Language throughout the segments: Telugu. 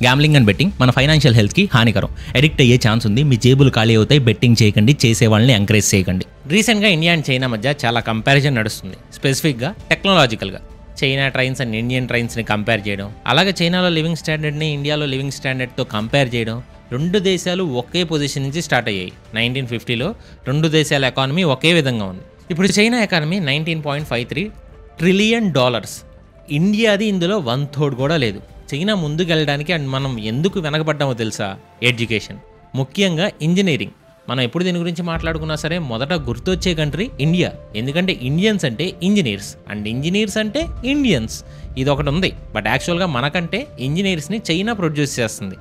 గ్యాంబ్లింగ్ అండ్ బెట్టింగ్ మన ఫైనాన్షియల్ హెల్త్కి హానికరం. అడిక్ట్ అయ్యే ఛాన్స్ ఉంది. మీ జేబులు ఖాళీ అవుతాయి. బెట్టింగ్ చేయకండి, చేసే వాళ్ళని ఎంకరేజ్ చేయకండి. రీసెంట్గా ఇండియా అండ్ చైనా మధ్య చాలా కంపారిజన్ నడుస్తుంది. స్పెసిఫిక్గా టెక్నాలజికల్గా చైనా ట్రైన్స్ అండ్ ఇండియన్ ట్రైన్స్ని కంపేర్ చేయడం, అలాగే చైనాలో లివింగ్ స్టాండర్డ్ని ఇండియాలో లివింగ్ స్టాండర్డ్తో కంపేర్ చేయడం. రెండు దేశాలు ఒకే పొజిషన్ నుంచి స్టార్ట్ అయ్యాయి. 1950లో రెండు దేశాల ఎకానమీ ఒకే విధంగా ఉంది. ఇప్పుడు చైనా ఎకానమీ $19.53 ట్రిలియన్. ఇండియాది ఇందులో 1/3 కూడా లేదు. చైనా ముందుకు వెళ్ళడానికి అండ్ మనం ఎందుకు వెనకబడ్డామో తెలుసా? ఎడ్యుకేషన్, ముఖ్యంగా ఇంజనీరింగ్. మనం ఎప్పుడు దీని గురించి మాట్లాడుకున్నా సరే మొదట గుర్తొచ్చే కంట్రీ ఇండియా. ఎందుకంటే ఇండియన్స్ అంటే ఇంజనీర్స్ అండ్ ఇంజనీర్స్ అంటే ఇండియన్స్. ఇది ఒకటి ఉంది. బట్ యాక్చువల్గా మనకంటే ఇంజనీర్స్ని చైనా ప్రొడ్యూస్ చేస్తుంది.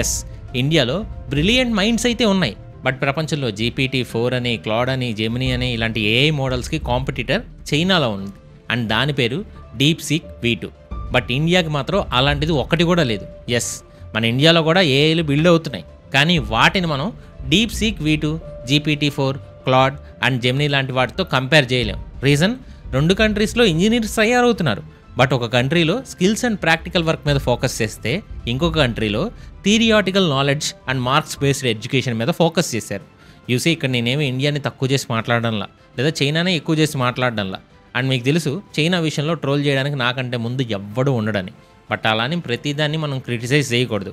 ఎస్, ఇండియాలో బ్రిలియంట్ మైండ్స్ అయితే ఉన్నాయి. బట్ ప్రపంచంలో GPT-4 అని, క్లాడ్ అని, జెమినీ అని ఇలాంటి AI మోడల్స్కి కాంపిటీటర్ చైనాలో ఉంది. అండ్ దాని పేరు DeepSeek V2. బట్ ఇండియాకి మాత్రం అలాంటిది ఒకటి కూడా లేదు. ఎస్, మన ఇండియాలో కూడా AIలు బిల్డ్ అవుతున్నాయి. కానీ వాటిని మనం DeepSeek V2, GPT-4, Claude and Gemini లాంటి వాటితో కంపేర్ చేయలేం. రీజన్, రెండు కంట్రీస్లో ఇంజనీర్స్ తయారవుతున్నారు. బట్ ఒక కంట్రీలో స్కిల్స్ అండ్ ప్రాక్టికల్ వర్క్ మీద ఫోకస్ చేస్తే ఇంకొక కంట్రీలో theoretical knowledge and marks based education మీద ఫోకస్ చేశారు. యూసీ ఇక్కడ నేనేమి ఇండియాని తక్కువ చేసి మాట్లాడడంలా, లేదా చైనానే ఎక్కువ చేసి మాట్లాడడంలా. అండ్ మీకు తెలుసు చైనా విషయంలో ట్రోల్ చేయడానికి నాకంటే ముందు ఎవ్వడూ ఉండడని. బట్ అలానే ప్రతిదాన్ని మనం క్రిటిసైజ్ చేయకూడదు.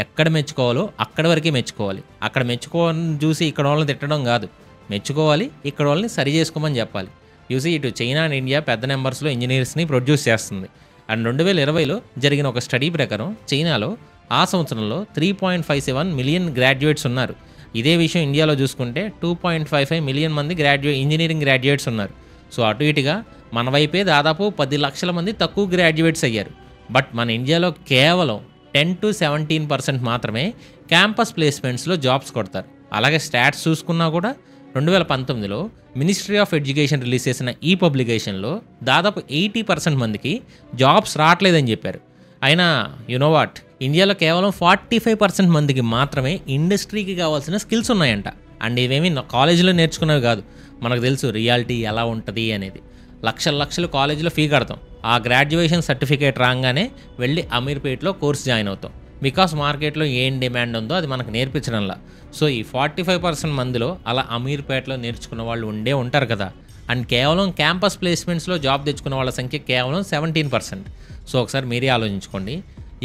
ఎక్కడ మెచ్చుకోవాలో అక్కడ వరకే మెచ్చుకోవాలి. అక్కడ మెచ్చుకోవాలని చూసి ఇక్కడ వాళ్ళని తిట్టడం కాదు. మెచ్చుకోవాలి, ఇక్కడ వాళ్ళని సరి చేసుకోమని చెప్పాలి. యూసీ ఇటు చైనా అండ్ ఇండియా పెద్ద నెంబర్స్లో ఇంజనీర్స్ని ప్రొడ్యూస్ చేస్తుంది. అండ్ 2020లో జరిగిన ఒక స్టడీ ప్రకారం చైనాలో ఆ సంవత్సరంలో 3.57 మిలియన్ గ్రాడ్యుయేట్స్ ఉన్నారు. ఇదే విషయం ఇండియాలో చూసుకుంటే 2.55 మిలియన్ మంది ఇంజనీరింగ్ గ్రాడ్యుయేట్స్ ఉన్నారు. సో అటు ఇటుగా మన వైపే దాదాపు 10 లక్షల మంది తక్కువ గ్రాడ్యుయేట్స్ అయ్యారు. బట్ మన ఇండియాలో కేవలం 10-17% మాత్రమే క్యాంపస్ ప్లేస్మెంట్స్లో జాబ్స్ కొడతారు. అలాగే స్టాట్స్ చూసుకున్నా కూడా 2019లో మినిస్ట్రీ ఆఫ్ ఎడ్యుకేషన్ రిలీజ్ చేసిన ఈ పబ్లికేషన్లో దాదాపు 80% మందికి జాబ్స్ రావట్లేదని చెప్పారు. అయినా యునో వాట్, ఇండియాలో కేవలం 45% మందికి మాత్రమే ఇండస్ట్రీకి కావాల్సిన స్కిల్స్ ఉన్నాయంట. అండ్ ఇవేమి కాలేజీలో నేర్చుకున్నవి కాదు. మనకు తెలుసు రియాలిటీ ఎలా ఉంటుంది అనేది. లక్షలు కాలేజీలో ఫీ కడతాం. ఆ గ్రాడ్యుయేషన్ సర్టిఫికేట్ రాగానే వెళ్ళి అమీర్పేట్లో కోర్స్ జాయిన్ అవుతాం. బికాస్ మార్కెట్లో ఏం డిమాండ్ ఉందో అది మనకు నేర్పించడంలా. సో ఈ 45% మందిలో అలా అమీర్పేట్లో నేర్చుకున్న వాళ్ళు ఉంటారు కదా. అండ్ కేవలం క్యాంపస్ ప్లేస్మెంట్స్లో జాబ్ తెచ్చుకున్న వాళ్ళ సంఖ్య కేవలం 17%. సో ఒకసారి మీరే ఆలోచించుకోండి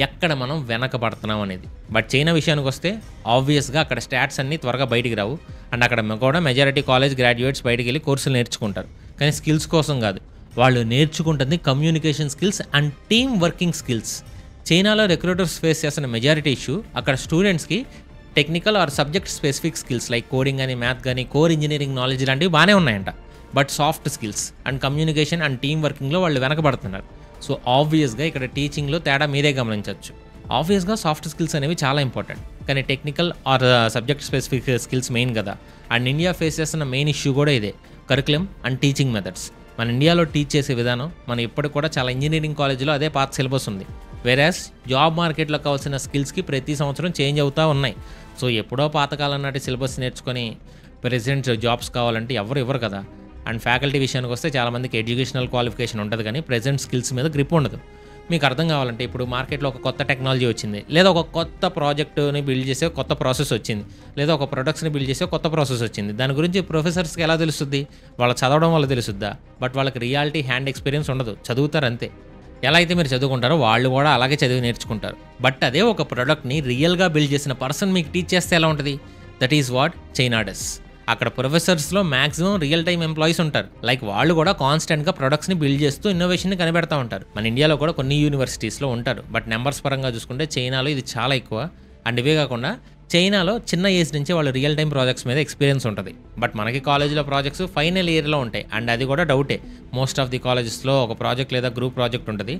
ఎక్కడ మనం వెనకబడుతున్నాం అనేది. బట్ చైనా విషయానికి వస్తే ఆబ్వియస్గా అక్కడ స్టాట్స్ అన్నీ త్వరగా బయటికి రావు. అండ్ అక్కడ కూడా మెజారిటీ కాలేజ్ గ్రాడ్యుయేట్స్ బయటికి వెళ్ళి కోర్సులు నేర్చుకుంటారు. కానీ స్కిల్స్ కోసం కాదు, వాళ్ళు నేర్చుకుంటుంది communication skills and team working skills. చైనాలో రిక్రూటర్స్ ఫేస్ చేస్తున్న మెజారిటీ ఇష్యూ అక్కడ స్టూడెంట్స్కి technical or subject specific skills like coding కానీ, మ్యాథ్ కానీ, కోర్ ఇంజనీరింగ్ నాలెడ్జ్ లాంటివి బాగానే ఉన్నాయంట. But soft skills and communication and team వర్కింగ్లో వాళ్ళు వెనకబడుతున్నారు. సో ఆబ్వియస్గా ఇక్కడ టీచింగ్లో తేడా మీరే గమనించవచ్చు. ఆబ్వియస్గా సాఫ్ట్ స్కిల్స్ అనేవి చాలా ఇంపార్టెంట్, కానీ technical or subject specific skills main కదా. అండ్ ఇండియా ఫేస్ చేస్తున్న మెయిన్ ఇష్యూ కూడా ఇదే, కరికులం అండ్ టీచింగ్ మెథడ్స్. మన ఇండియాలో టీచ్ చేసే విధానం మనం ఇప్పటికి కూడా చాలా ఇంజనీరింగ్ కాలేజీలో అదే పాత సిలబస్ ఉంది. వేరాస్ జాబ్ మార్కెట్లో కావాల్సిన స్కిల్స్కి ప్రతి సంవత్సరం చేంజ్ అవుతూ ఉన్నాయి. సో ఎప్పుడో పాతకాలం నాటి సిలబస్ నేర్చుకొని ప్రెజెంట్ జాబ్స్ కావాలంటే ఎవరు ఇవ్వరు కదా. అండ్ ఫ్యాకల్టీ విషయానికి వస్తే చాలామందికి ఎడ్యుకేషనల్ క్వాలిఫికేషన్ ఉంటుంది కానీ ప్రెజెంట్ స్కిల్స్ మీద గ్రిప్ ఉండదు. మీకు అర్థం కావాలంటే ఇప్పుడు మార్కెట్లో ఒక కొత్త టెక్నాలజీ వచ్చింది, లేదా ఒక కొత్త ప్రాజెక్టుని బిల్డ్ చేసే కొత్త ప్రాసెస్ వచ్చింది, లేదా ఒక ప్రొడక్ట్స్ని బిల్డ్ చేసే కొత్త ప్రాసెస్ వచ్చింది. దాని గురించి ప్రొఫెసర్స్కి ఎలా తెలుస్తుంది? వాళ్ళు చదవడం వల్ల తెలుస్తుందా? బట్ వాళ్ళకి రియాలిటీ హ్యాండ్ ఎక్స్పీరియన్స్ ఉండదు, చదువుతారు అంతే. ఎలా అయితే మీరు చదువుకుంటారో వాళ్ళు కూడా అలాగే చదివి నేర్చుకుంటారు. బట్ అదే ఒక ప్రోడక్ట్ని రియల్గా బిల్డ్ చేసిన పర్సన్ మీకు టీచ్ చేస్తే ఎలా ఉంటుంది? That is what China does. అక్కడ ప్రొఫెసర్స్లో మ్యాక్సిమం రియల్ టైమ్ ఎంప్లాయీస్ ఉంటారు. లైక్ వాళ్ళు కూడా కాన్స్టెంట్గా ప్రొడక్ట్స్ని బిల్డ్ చేస్తూ ఇన్నోవేషన్ని కనిపెడతా ఉంటారు. మన ఇండియాలో కూడా కొన్ని యూనివర్సిటీస్లో ఉంటారు. బట్ నెంబర్స్ పరంగా చూసుకుంటే చైనాలో ఇది చాలా ఎక్కువ. అండ్ ఇవే కాకుండా చైనాలో చిన్న ఏజ్ నుంచే వాళ్ళు రియల్ టైమ్ ప్రాజెక్ట్స్ మీద ఎక్స్పీరియన్స్ ఉంటుంది. బట్ మనకి కాలేజీలో ప్రాజెక్ట్స్ ఫైనల్ ఇయర్లో ఉంటాయి. అండ్ అది కూడా డౌటే. మోస్ట్ ఆఫ్ ది కాలేజెస్లో ఒక ప్రాజెక్ట్ లేదా గ్రూప్ ప్రాజెక్ట్ ఉంటుంది.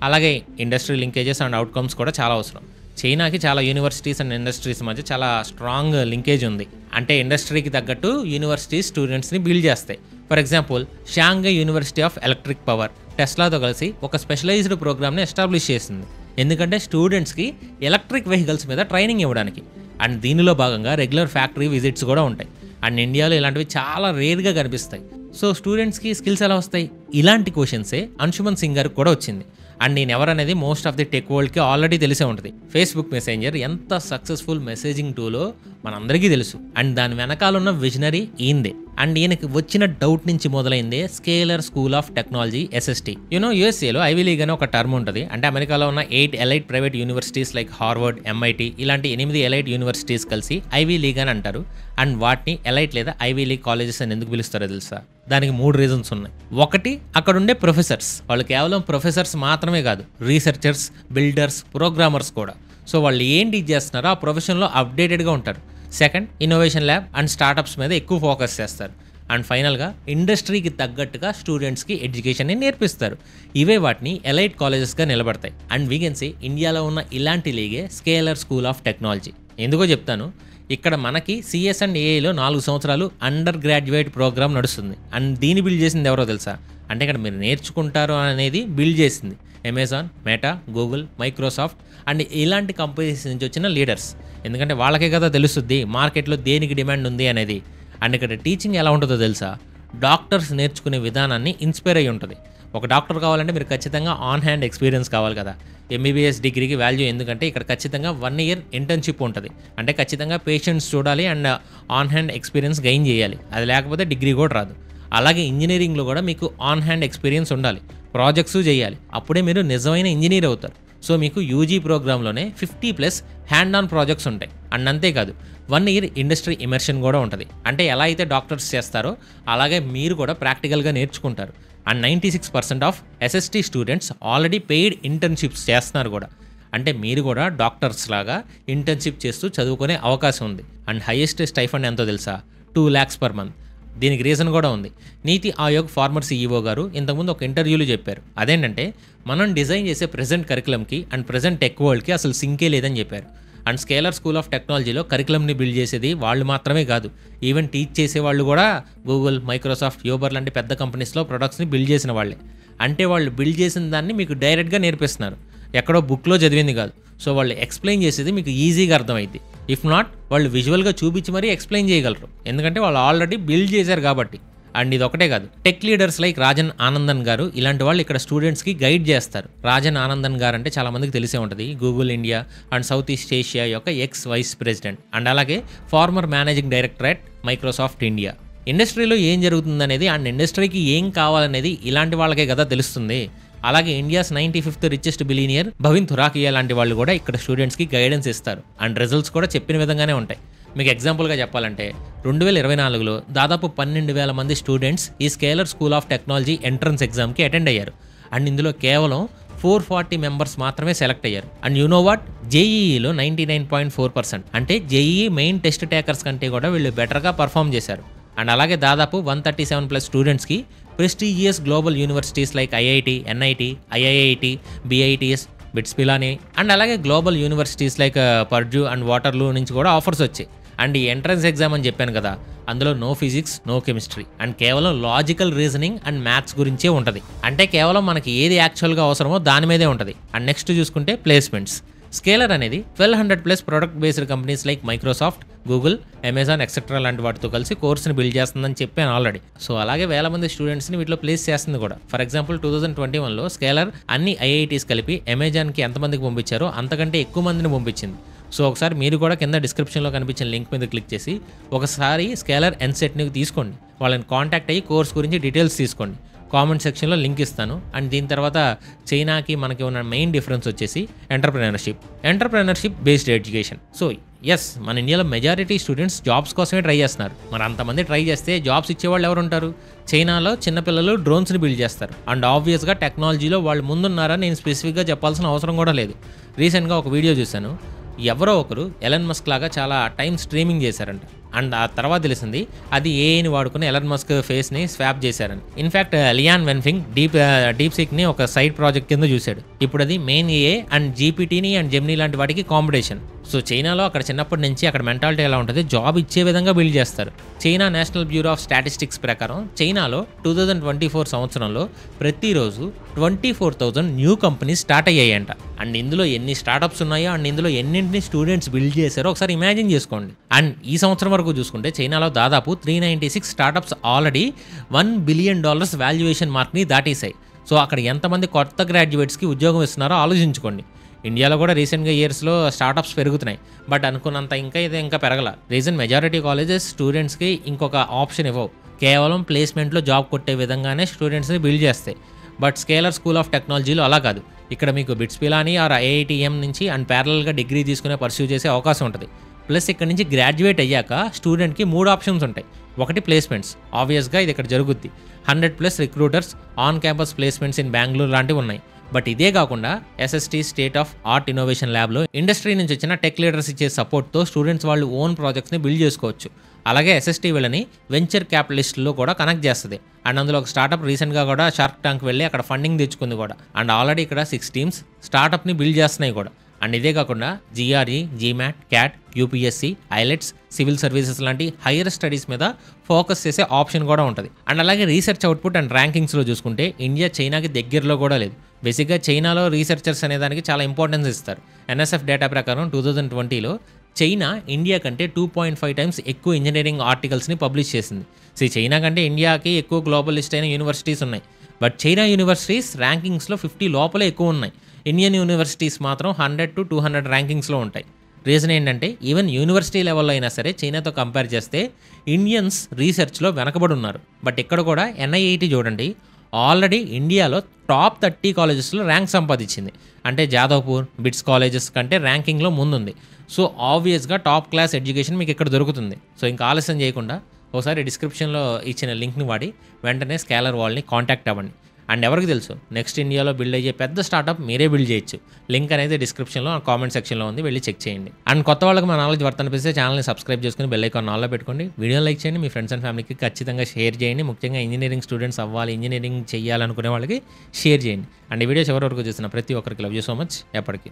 అలాగే ఇండస్ట్రీ లింకేజెస్ అండ్ అవుట్కమ్స్ కూడా చాలా అవసరం. చైనాకి చాలా యూనివర్సిటీస్ అండ్ ఇండస్ట్రీస్ మధ్య చాలా స్ట్రాంగ్ లింకేజ్ ఉంది. అంటే ఇండస్ట్రీకి తగ్గట్టు యూనివర్సిటీస్ స్టూడెంట్స్ని బిల్డ్ చేస్తాయి. For example Shanghai university of electric power టెస్లాతో కలిసి ఒక స్పెషలైజ్డ్ ప్రోగ్రామ్ని ఎస్టాబ్లిష్ చేసింది. ఎందుకంటే స్టూడెంట్స్కి ఎలక్ట్రిక్ వెహికల్స్ మీద ట్రైనింగ్ ఇవ్వడానికి. అండ్ దీనిలో భాగంగా రెగ్యులర్ ఫ్యాక్టరీ విజిట్స్ కూడా ఉంటాయి. అండ్ ఇండియాలో ఇలాంటివి చాలా రేర్గా కనిపిస్తాయి. సో స్టూడెంట్స్కి స్కిల్స్ ఎలా వస్తాయి? ఇలాంటి క్వశ్చన్సే అంశుమన్ సింగ్ గారికి కూడా వచ్చింది. అండ్ నేను ఎవరనేది మోస్ట్ ఆఫ్ ది టెక్ వరల్డ్కి ఆల్రెడీ తెలిసే ఉంటుంది. ఫేస్బుక్ మెసెంజర్ ఎంత సక్సెస్ఫుల్ మెసేజింగ్ టూలో మనందరికీ తెలుసు. అండ్ దాని వెనకాల ఉన్న విజనరీ ఈయనదే. అండ్ ఈయనకి వచ్చిన డౌట్ నుంచి మొదలైందే Scaler school of technology SST. యూఎస్ఏలో ఐవీ లీగ్ అని ఒక టర్మ్ ఉంటుంది. అంటే అమెరికాలో ఉన్న 8 elite private universities like Harvard, MIT ఇలాంటి 8 ఎలైట్ యూనివర్సిటీస్ కలిసి ఐవీ లీగ్ అని అంటారు. అండ్ వాటిని ఎలైట్ లేదా ఐవీ లీగ్ కాలేజెస్ అని ఎందుకు పిలుస్తారో తెలుసా? దానికి 3 రీజన్స్ ఉన్నాయి. ఒకటి, అక్కడ ఉండే ప్రొఫెసర్స్, వాళ్ళు కేవలం ప్రొఫెసర్స్ మాత్రమే కాదు, రీసెర్చర్స్, బిల్డర్స్, ప్రోగ్రామర్స్ కూడా. సో వాళ్ళు ఏం టీచ్ చేస్తున్నారో ఆ ప్రొఫెషన్లో అప్డేటెడ్గా ఉంటారు. Second, innovation lab and startups మీద ఎక్కువ ఫోకస్ చేస్తారు. అండ్ ఫైనల్గా ఇండస్ట్రీకి తగ్గట్టుగా స్టూడెంట్స్కి ఎడ్యుకేషన్ని నేర్పిస్తారు. ఇవే వాటిని ఎలైట్ కాలేజెస్గా నిలబడతాయి. అండ్ వీ కెన్ సే ఇండియాలో ఉన్న ఇలాంటి లీగే స్కేలర్ స్కూల్ ఆఫ్ టెక్నాలజీ. ఎందుకో చెప్తాను. ఇక్కడ మనకి CS అండ్ AIలో 4 సంవత్సరాలు అండర్ గ్రాడ్యుయేట్ ప్రోగ్రామ్ నడుస్తుంది. అండ్ దీన్ని బిల్డ్ చేసింది ఎవరో తెలుసా? అంటే ఇక్కడ మీరు నేర్చుకుంటారు అనేది బిల్డ్ చేసింది Amazon, meta, Google, Microsoft and ఇలాంటి కంపెనీస్ నుంచి వచ్చిన లీడర్స్. ఎందుకంటే వాళ్ళకే కదా తెలుస్తుంది మార్కెట్లో దేనికి డిమాండ్ ఉంది అనేది. అండ్ ఇక్కడ టీచింగ్ ఎలా ఉంటుందో తెలుసా? డాక్టర్స్ నేర్చుకునే విధానాన్ని ఇన్స్పైర్ అయ్యి ఉంటుంది. ఒక డాక్టర్ కావాలంటే మీరు ఖచ్చితంగా ఆన్ హ్యాండ్ ఎక్స్పీరియన్స్ కావాలి కదా. MBBS డిగ్రీకి వాల్యూ ఎందుకంటే ఇక్కడ ఖచ్చితంగా 1 ఇయర్ ఇంటర్న్షిప్ ఉంటుంది. అంటే ఖచ్చితంగా పేషెంట్స్ చూడాలి and on hand experience gain చేయాలి. అది లేకపోతే డిగ్రీ కూడా రాదు. అలాగే ఇంజనీరింగ్లో కూడా మీకు ఆన్ హ్యాండ్ ఎక్స్పీరియన్స్ ఉండాలి, ప్రాజెక్ట్స్ చేయాలి. అప్పుడే మీరు నిజమైన ఇంజనీర్ అవుతారు. సో మీకు UG ప్రోగ్రాంలోనే 50+ హ్యాండ్ ఆన్ ప్రాజెక్ట్స్ ఉంటాయి. అండ్ అంతేకాదు 1 ఇయర్ ఇండస్ట్రీ ఇమర్షన్ కూడా ఉంటుంది. అంటే ఎలా అయితే డాక్టర్స్ చేస్తారో అలాగే మీరు కూడా ప్రాక్టికల్గా నేర్చుకుంటారు. And 96% of SST students already paid internships చేస్తున్నారు కూడా. అంటే మీరు కూడా డాక్టర్స్ లాగా ఇంటర్న్షిప్ చేస్తూ చదువుకునే అవకాశం ఉంది. అండ్ హైయెస్ట్ స్టైఫండ్ ఎంతో తెలుసా? 2 lakhs per month. దీనికి రీజన్ కూడా ఉంది. నీతి ఆయోగ్ ఫార్మర్ CEO గారు ఇంతకుముందు ఒక ఇంటర్వ్యూలో చెప్పారు. అదేంటంటే మనం డిజైన్ చేసే ప్రెజెంట్ కరికులంకి అండ్ ప్రెజెంట్ టెక్ వరల్డ్కి అసలు సింకే లేదని చెప్పారు. అండ్ స్కేలర్ స్కూల్ ఆఫ్ టెక్నాలజీలో కరికులంని బిల్డ్ చేసేది వాళ్ళు మాత్రమే కాదు, ఈవెన్ టీచ్ చేసే వాళ్ళు కూడా గూగుల్, మైక్రోసాఫ్ట్, యూబర్ లాంటి పెద్ద కంపెనీస్లో ప్రొడక్ట్స్ని బిల్డ్ చేసిన వాళ్ళే. అంటే వాళ్ళు బిల్డ్ చేసిన దాన్ని మీకు డైరెక్ట్గా నేర్పిస్తున్నారు, ఎక్కడో బుక్లో చదివింది కాదు. సో వాళ్ళు ఎక్స్ప్లెయిన్ చేసేది మీకు ఈజీగా అర్థమైంది. ఇఫ్ నాట్ వాళ్ళు విజువల్గా చూపించి మరీ ఎక్స్ప్లెయిన్ చేయగలరు, ఎందుకంటే వాళ్ళు ఆల్రెడీ బిల్డ్ చేశారు కాబట్టి. అండ్ ఇది ఒకటే కాదు, tech leaders like Rajan Anandan గారు ఇలాంటి వాళ్ళు ఇక్కడ స్టూడెంట్స్కి గైడ్ చేస్తారు. రాజన్ ఆనందన్ గారు అంటే చాలా మందికి తెలిసే ఉంటుంది, Google India and South East Asia యొక్క వైస్ ప్రెసిడెంట్ అండ్ అలాగే former managing director at Microsoft India. ఇండస్ట్రీలో ఏం జరుగుతుందనేది అండ్ ఇండస్ట్రీకి ఏం కావాలనేది ఇలాంటి వాళ్ళకే కదా తెలుస్తుంది. అలాగే India's 95th richest billionaire Bhavin థురాకియా లాంటి వాళ్ళు కూడా ఇక్కడ స్టూడెంట్స్కి గైడెన్స్ ఇస్తారు. అండ్ రిజల్ట్స్ కూడా చెప్పిన విధంగానే ఉంటాయి. మీకు ఎగ్జాంపుల్గా చెప్పాలంటే 2024లో దాదాపు 12,000 మంది స్టూడెంట్స్ ఈ scalar school of technology entrance ఎగ్జామ్కి అటెండ్ అయ్యారు. అండ్ ఇందులో కేవలం 440 మెంబర్స్ మాత్రమే సెలెక్ట్ అయ్యారు. అండ్ యు నో వాట్, జేఈఈలో 99.4%, అంటే జేఈఈ మెయిన్ టెస్ట్ టేకర్స్ కంటే కూడా వీళ్ళు బెటర్గా పర్ఫామ్ చేశారు. అండ్ అలాగే దాదాపు 137+ స్టూడెంట్స్కి prestigious global universities like IIT, NIT, IIIT, BITS, BITS Pilani and అలాగే global universities like Purdue and Waterloo నుంచి కూడా ఆఫర్స్ వచ్చాయి. అండ్ ఈ ఎంట్రన్స్ ఎగ్జామ్ అని చెప్పాను కదా, అందులో no physics, no chemistry and కేవలం లాజికల్ రీజనింగ్ అండ్ మ్యాథ్స్ గురించే ఉంటుంది. అంటే కేవలం మనకి ఏది యాక్చువల్గా అవసరమో దాని మీదే ఉంటుంది. అండ్ నెక్స్ట్ చూసుకుంటే ప్లేస్మెంట్స్. స్కేలర్ అనేది 1200+ product based companies like Microsoft, Google, Amazon etcetera లాంటి వాటితో కలిసి కోర్స్ని బిల్డ్ చేస్తుందని చెప్పాను ఆల్రెడీ. సో అలాగే వేల మంది స్టూడెంట్స్ని వీటిలో ప్లేస్ చేస్తుంది కూడా. ఫర్ ఎగ్జాంపుల్ 2021లో స్కేలర్ అన్ని IITs కలిపి అమెజాన్కి ఎంతమందికి పంపించారో అంతకంటే ఎక్కువ మందిని పంపించింది. సో ఒకసారి మీరు కూడా కింద డిస్క్రిప్షన్లో కనిపించిన లింక్ మీద క్లిక్ చేసి ఒకసారి స్కేలర్ ఎన్సెట్ని తీసుకోండి, వాళ్ళని కాంటాక్ట్ అయ్యి కోర్స్ గురించి డీటెయిల్స్ తీసుకోండి. కామెంట్ సెక్షన్లో లింక్ ఇస్తాను. అండ్ దీని తర్వాత చైనాకి మనకి ఉన్న మెయిన్ డిఫరెన్స్ వచ్చేసి entrepreneurship based education. So yes, మన ఇండియాలో మెజారిటీ స్టూడెంట్స్ జాబ్స్ కోసమే ట్రై చేస్తున్నారు. మరి అంతమంది ట్రై చేస్తే జాబ్స్ ఇచ్చేవాళ్ళు ఎవరు ఉంటారు? చైనాలో చిన్నపిల్లలు డ్రోన్స్ని బిల్డ్ చేస్తారు. అండ్ ఆబ్వియస్గా టెక్నాలజీలో వాళ్ళు ముందున్నారని నేను స్పెసిఫిక్గా చెప్పాల్సిన అవసరం కూడా లేదు. రీసెంట్గా ఒక వీడియో చూశాను, ఎవరో ఒకరు ఎలన్ మస్క్ లాగా చాలా టైం స్ట్రీమింగ్ చేశారంట. అండ్ ఆ తర్వాత తెలిసింది అది ఏఐని వాడుకుని ఎలన్ మస్క్ ఫేస్ని స్వాప్ చేశారని. ఇన్ఫ్యాక్ట్ లియాన్ వెన్ఫింగ్ డీప్ సీక్ని ఒక సైడ్ ప్రాజెక్ట్ కింద చూశాడు. ఇప్పుడు అది మెయిన్ ఏఐ అండ్ జీపీటీని అండ్ జెమినీ లాంటి వాటికి కాంపిటీషన్. సో చైనాలో అక్కడ చిన్నప్పటి నుంచి అక్కడ మెంటాలిటీ ఎలా ఉంటుంది, జాబ్ ఇచ్చే విధంగా బిల్డ్ చేస్తారు. China national bureau of statistics ప్రకారం చైనాలో 2024 సంవత్సరంలో ప్రతిరోజు 24,000 న్యూ కంపెనీస్ స్టార్ట్ అయ్యాయంట. అండ్ ఇందులో ఎన్ని స్టార్టప్స్ ఉన్నాయో అండ్ ఇందులో ఎన్నింటిని స్టూడెంట్స్ బిల్డ్ చేశారో ఒకసారి ఇమాజిన్ చేసుకోండి. అండ్ ఈ సంవత్సరం వరకు చూసుకుంటే చైనాలో దాదాపు 396 స్టార్టప్స్ ఆల్రెడీ $1 బిలియన్ వాల్యుయేషన్ మార్క్ని దాటేశాయి. సో అక్కడ ఎంతమంది కొత్త గ్రాడ్యుయేట్స్కి ఉద్యోగం ఇస్తున్నారో ఆలోచించుకోండి. ఇండియాలో కూడా రీసెంట్గా ఇయర్స్లో స్టార్టప్స్ పెరుగుతున్నాయి, బట్ అనుకున్నంత ఇంకా పెరగల. రీజన్ మెజారిటీ కాలేజెస్ స్టూడెంట్స్కి ఇంకొక ఆప్షన్ ఇవ్వవు, కేవలం ప్లేస్మెంట్లో జాబ్ కొట్టే విధంగానే స్టూడెంట్స్ని బిల్డ్ చేస్తాయి. బట్ స్కేలర్ స్కూల్ ఆఫ్ టెక్నాలజీలో అలా కాదు. ఇక్కడ మీకు బిట్స్ పిలాని ఆర్ ఐఐటిఎం నుంచి అండ్ ప్యారలల్గా డిగ్రీ తీసుకునే పర్స్యూ చేసే అవకాశం ఉంటుంది. ప్లస్ ఇక్కడ నుంచి గ్రాడ్యుయేట్ అయ్యాక స్టూడెంట్కి 3 ఆప్షన్స్ ఉంటాయి. ఒకటి ప్లేస్మెంట్స్, ఆబ్వియస్గా ఇది ఇక్కడ జరుగుద్ది. 100+ recruiters, on campus placements in Bengaluru లాంటివి ఉన్నాయి. బట్ ఇదే కాకుండా SST state of art innovation ల్యాబ్లో ఇండస్ట్రీ నుంచి వచ్చిన టెక్ లీడర్స్ ఇచ్చే సపోర్ట్తో స్టూడెంట్స్ వాళ్ళు ఓన్ ప్రాజెక్ట్స్ని బిల్డ్ చేసుకోవచ్చు. అలాగే SST వీళ్ళని వెంచర్ క్యాపిటలిస్ట్లో కూడా కనెక్ట్ చేస్తుంది. అండ్ అందులో ఒక స్టార్టప్ రీసెంట్గా కూడా షార్క్ ట్యాంక్ వెళ్ళి అక్కడ ఫండింగ్ తెచ్చుకుంది కూడా. అండ్ ఆల్రెడీ ఇక్కడ 6 టీమ్స్ స్టార్టప్ని బిల్డ్ చేస్తున్నాయి కూడా. అండ్ ఇదే కాకుండా GRE, GMAT, CAT, UPSC, IELTS, civil services లాంటి హైయర్ స్టడీస్ మీద ఫోకస్ చేసే ఆప్షన్ కూడా ఉంటుంది. అండ్ అలాగే రీసెర్చ్ అవుట్పుట్ అండ్ ర్యాంకింగ్స్లో చూసుకుంటే ఇండియా చైనాకి దగ్గరలో కూడా లేదు. బేసిక్గా చైనాలో రీసెర్చర్స్ అనే దానికి చాలా ఇంపార్టెన్స్ ఇస్తారు. NSF డేటా ప్రకారం 2020లో చైనా ఇండియా కంటే 2.5 టైమ్స్ ఎక్కువ ఇంజనీరింగ్ ఆర్టికల్స్ని పబ్లిష్ చేసింది. చైనా కంటే ఇండియాకి ఎక్కువ గ్లోబల్ లిస్ట్ అయిన యూనివర్సిటీస్ ఉన్నాయి. బట్ చైనా యూనివర్సిటీస్ ర్యాంకింగ్స్లో 50 లోపలే ఎక్కువ ఉన్నాయి. ఇండియన్ యూనివర్సిటీస్ మాత్రం 100 to 200 ర్యాంకింగ్స్లో ఉంటాయి. రీజన్ ఏంటంటే ఈవెన్ యూనివర్సిటీ లెవెల్లో అయినా సరే చైనాతో కంపేర్ చేస్తే ఇండియన్స్ రీసెర్చ్లో వెనకబడి ఉన్నారు. బట్ ఇక్కడ కూడా NIIT చూడండి, ఆల్రెడీ ఇండియాలో టాప్ 30 కాలేజెస్లో ర్యాంక్ సంపాదించింది. అంటే జాదవ్పూర్, బిట్స్ కాలేజెస్ కంటే ర్యాంకింగ్లో ముందుంది. సో ఆబ్వియస్గా టాప్ క్లాస్ ఎడ్యుకేషన్ మీకు ఇక్కడ దొరుకుతుంది. సో ఇంకా ఆలస్యం చేయకుండా ఒకసారి డిస్క్రిప్షన్లో ఇచ్చిన లింక్ని వాడి వెంటనే స్కేలర్ వాళ్ళని కాంటాక్ట్ అవ్వండి. అండ్ ఎవరికి తెలుసు, నెక్స్ట్ ఇండియాలో బిల్డ్ అయ్యే పెద్ద స్టార్టప్ మీరే బిల్డ్ చేయొచ్చు. లింక్ అనేది డిస్క్రిప్షన్లో కామెంట్ సెక్షన్లో ఉంది, వెళ్ళి చెక్ చేయండి. అండ్ కొత్త వాళ్ళకి మన నాలెడ్జ్ వర్త్ అనిపిస్తే ఛానల్ని సబ్స్క్రైబ్ చేసుకుని బెల్ ఐకాన్ ఆన్లో పెట్టుకోండి. వీడియో లైక్ చేయండి, మీ ఫ్రెండ్స్ అండ్ ఫ్యామిలీకి ఖచ్చితంగా షేర్ చేయండి. ముఖ్యంగా ఇంజనీరింగ్ స్టూడెంట్స్ అవ్వాలి, ఇంజనీరింగ్ చేయాలనుకునే వాళ్ళకి షేర్ చేయండి. అండ్ ఈ వీడియో చివరి వరకు చూసిన ప్రతి ఒక్కరికి లవ్ యూ సో మచ్. ఎప్పటికీ